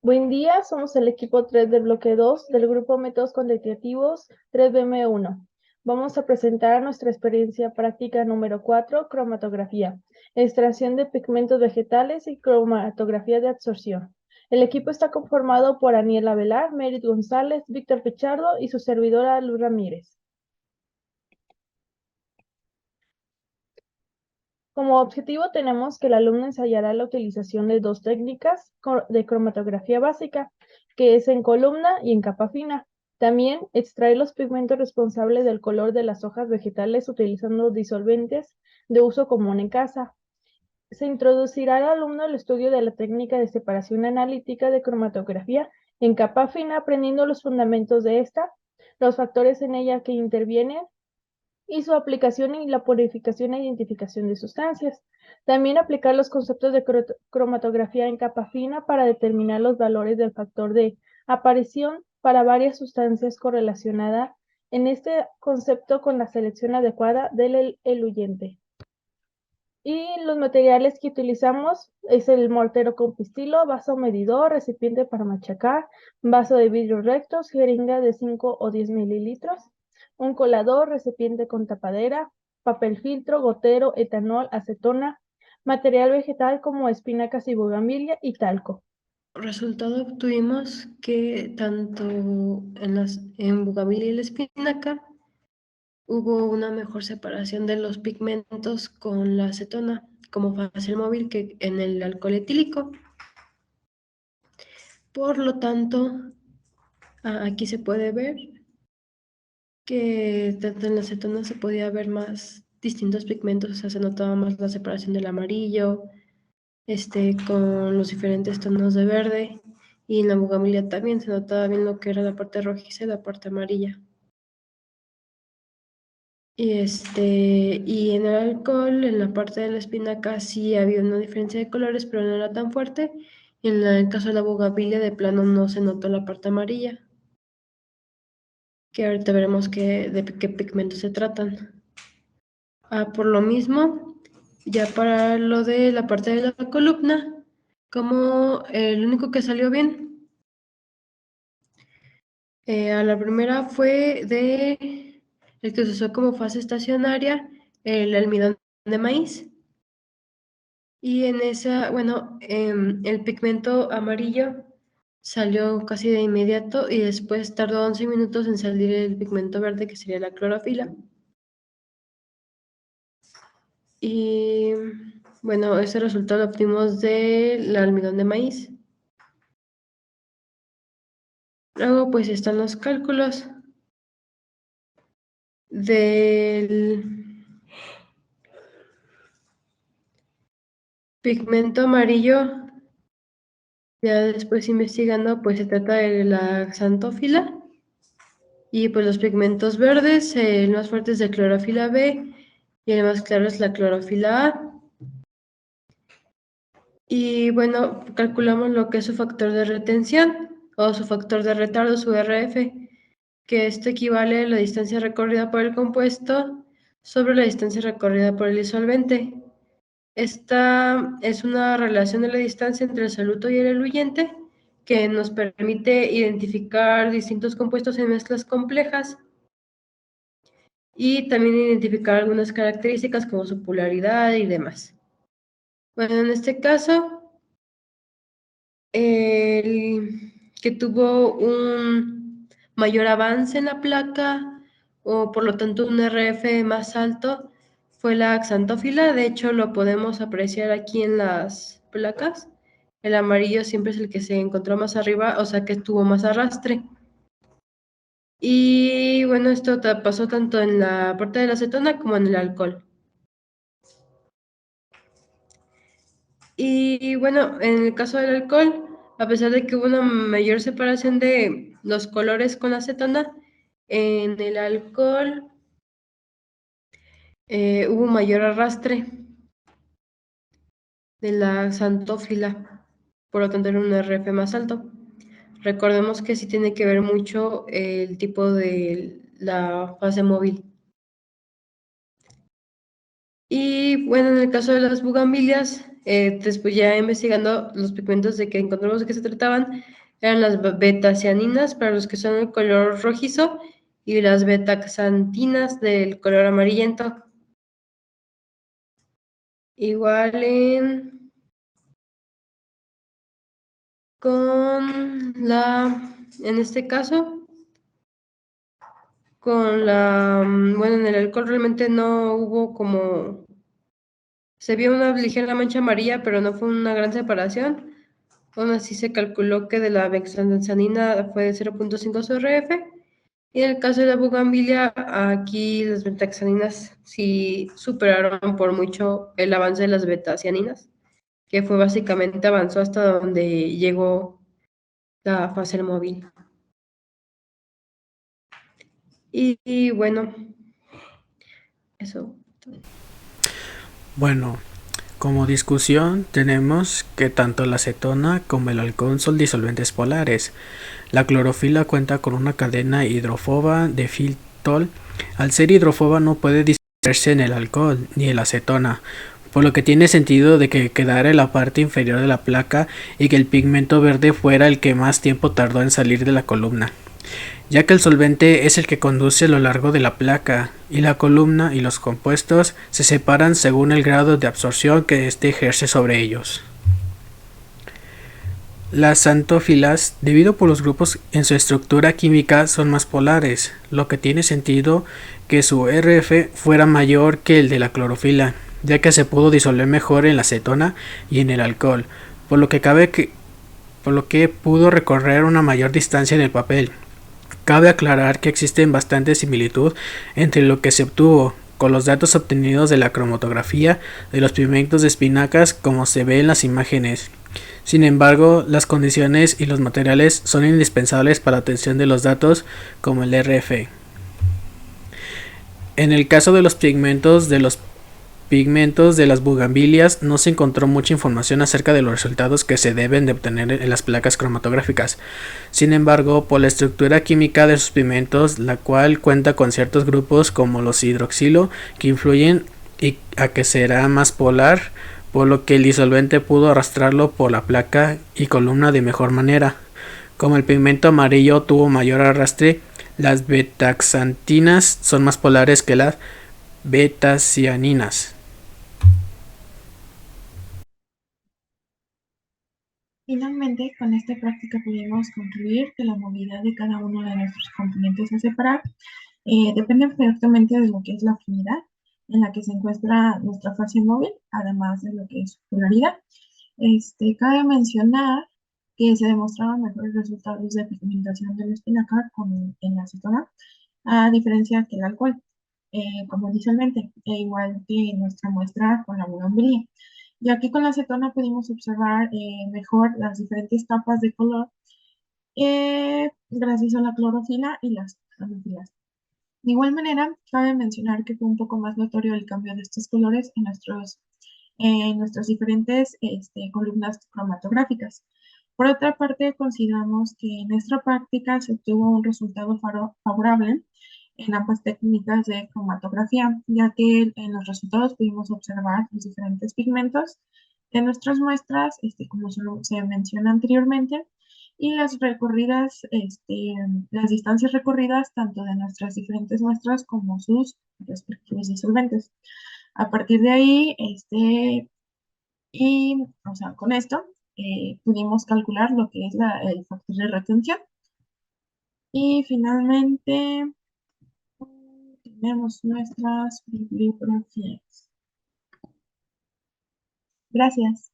Buen día, somos el equipo 3 del bloque 2 del grupo Métodos Cuantitativos 3BM1. Vamos a presentar nuestra experiencia práctica número 4, cromatografía, extracción de pigmentos vegetales y cromatografía de absorción. El equipo está conformado por Aniela Velar, Merit González, Víctor Pichardo y su servidora Luz Ramírez. Como objetivo tenemos que el alumno ensayará la utilización de dos técnicas de cromatografía básica, que es en columna y en capa fina. También extraer los pigmentos responsables del color de las hojas vegetales utilizando disolventes de uso común en casa. Se introducirá al alumno el estudio de la técnica de separación analítica de cromatografía en capa fina, aprendiendo los fundamentos de esta, los factores en ella que intervienen y su aplicación y la purificación e identificación de sustancias. También aplicar los conceptos de cromatografía en capa fina para determinar los valores del factor de aparición para varias sustancias correlacionada en este concepto con la selección adecuada del eluyente. Y los materiales que utilizamos es el mortero con pistilo, vaso medidor, recipiente para machacar, vaso de vidrio rectos, jeringa de 5 o 10 mililitros, un colador, recipiente con tapadera, papel filtro, gotero, etanol, acetona, material vegetal como espinacas y bugambilia y talco. Resultado obtuvimos que tanto en bugambilia y la espinaca hubo una mejor separación de los pigmentos con la acetona como fácil móvil que en el alcohol etílico. Por lo tanto, aquí se puede ver que tanto en la acetona se podía ver más distintos pigmentos, o sea, se notaba más la separación del amarillo, con los diferentes tonos de verde, y en la bugambilia también se notaba bien lo que era la parte rojiza y la parte amarilla. Y en el alcohol, en la parte de la espinaca sí había una diferencia de colores, pero no era tan fuerte. Y en el caso de la bugambilia, de plano no se notó la parte amarilla, que ahorita veremos de qué pigmentos se tratan. Por lo mismo, ya para lo de la parte de la columna, como el único que salió bien, a la primera fue el que se usó como fase estacionaria, el almidón de maíz. Y en esa, bueno, el pigmento amarillo salió casi de inmediato y después tardó 11 minutos en salir el pigmento verde, que sería la clorofila. Y bueno, ese resultado lo obtuvimos del almidón de maíz. Luego pues están los cálculos del pigmento amarillo. Ya después investigando, pues se trata de la xantófila. Y pues los pigmentos verdes, el más fuerte es de clorofila B y el más claro es la clorofila A. Y bueno, calculamos lo que es su factor de retención o su factor de retardo, su RF, que esto equivale a la distancia recorrida por el compuesto sobre la distancia recorrida por el disolvente. Esta es una relación de la distancia entre el soluto y el eluyente que nos permite identificar distintos compuestos en mezclas complejas y también identificar algunas características como su polaridad y demás. Bueno, en este caso, el que tuvo un mayor avance en la placa o por lo tanto un RF más alto fue la xantófila. De hecho, lo podemos apreciar aquí en las placas. El amarillo siempre es el que se encontró más arriba, o sea que tuvo más arrastre. Y bueno, esto pasó tanto en la parte de la acetona como en el alcohol. Y bueno, en el caso del alcohol, a pesar de que hubo una mayor separación de los colores con la acetona, en el alcohol hubo mayor arrastre de la xantófila, por lo tanto era un RF más alto. Recordemos que sí tiene que ver mucho el tipo de la fase móvil. Y bueno, en el caso de las bugambilias, Después ya investigando los pigmentos de que encontramos de qué se trataban, eran las betacianinas para los que son el color rojizo y las betaxantinas del color amarillento. Igual en este caso, bueno, en el alcohol realmente no hubo como, se vio una ligera mancha amarilla, pero no fue una gran separación. Aún así se calculó que de la betaxantina fue de 0.5 CRF. Y en el caso de la bugambilia, aquí las betaxaninas sí superaron por mucho el avance de las betacianinas, que fue básicamente avanzó hasta donde llegó la fase móvil. Y bueno, eso. Bueno, como discusión tenemos que tanto la acetona como el alcohol son disolventes polares. La clorofila cuenta con una cadena hidrofoba de Fitol. Al ser hidrofoba no puede disolverse en el alcohol ni en la acetona, por lo que tiene sentido de que quedara en la parte inferior de la placa y que el pigmento verde fuera el que más tiempo tardó en salir de la columna, ya que el solvente es el que conduce a lo largo de la placa, y la columna y los compuestos se separan según el grado de absorción que éste ejerce sobre ellos. Las xantófilas, debido por los grupos en su estructura química, son más polares, lo que tiene sentido que su RF fuera mayor que el de la clorofila, ya que se pudo disolver mejor en la acetona y en el alcohol, por lo que pudo recorrer una mayor distancia en el papel. Cabe aclarar que existe bastante similitud entre lo que se obtuvo con los datos obtenidos de la cromatografía de los pigmentos de espinacas como se ve en las imágenes. Sin embargo, las condiciones y los materiales son indispensables para la obtención de los datos como el RF. En el caso de los pigmentos de las bugambilias no se encontró mucha información acerca de los resultados que se deben de obtener en las placas cromatográficas. Sin embargo, por la estructura química de sus pigmentos, la cual cuenta con ciertos grupos como los hidroxilo que influyen a que será más polar, por lo que el disolvente pudo arrastrarlo por la placa y columna de mejor manera. Como el pigmento amarillo tuvo mayor arrastre, las betaxantinas son más polares que las betacianinas. Finalmente, con esta práctica pudimos concluir que la movilidad de cada uno de nuestros componentes a separar depende perfectamente de lo que es la afinidad en la que se encuentra nuestra fase móvil, además de lo que es su polaridad. Cabe mencionar que se demostraron mejores resultados de pigmentación de la espinaca en la acetona, a diferencia que el alcohol, como disolvente, e igual que nuestra muestra con la bugambilia. Y aquí con la acetona pudimos observar mejor las diferentes capas de color gracias a la clorofila y las clorofilas. De igual manera, cabe mencionar que fue un poco más notorio el cambio de estos colores en nuestras diferentes columnas cromatográficas. Por otra parte, consideramos que en esta práctica se obtuvo un resultado favorable en ambas técnicas de cromatografía, ya que en los resultados pudimos observar los diferentes pigmentos de nuestras muestras, como se menciona anteriormente, y las distancias recorridas tanto de nuestras diferentes muestras como sus respectivos disolventes. A partir de ahí, o sea, con esto pudimos calcular lo que es el factor de retención. Y finalmente tenemos nuestras bibliografías. Gracias.